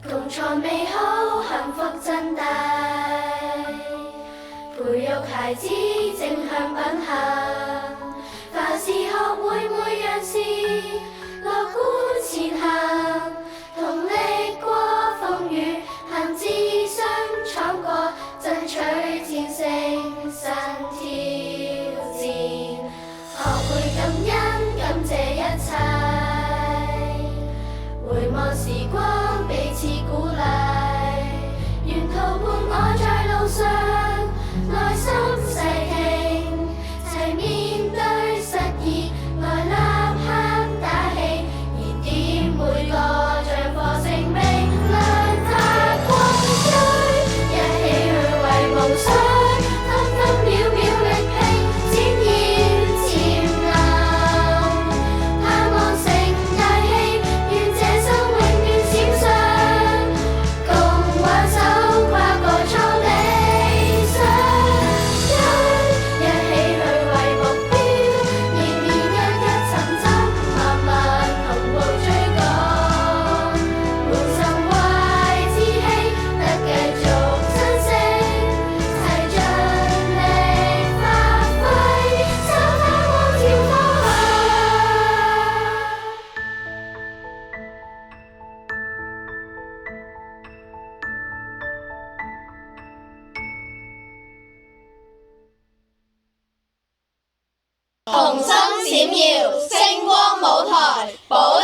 共創美好幸福真諦，培育孩子正向品行，凡事學會每樣事，樂觀前行，同力過風雨，行至相闖過，爭取戰勝新挑戰，學會感恩感謝一切，回望時光彼此鼓勵，沿途伴我在路上，內心細聽，齊面對失意，來立刻打氣，燃點每個像火星明亮發光追，一起去為夢想，分分秒秒力拼，展現潛能，盼望成大器，願這生永遠閃亮，共挽手跨過錯理想，一起去為目標，年年日日尋尋默默同步追趕，滿心懷志氣，得繼續珍惜，齊盡力發揮，手把光照方向。紅心閃耀，星光舞台，寶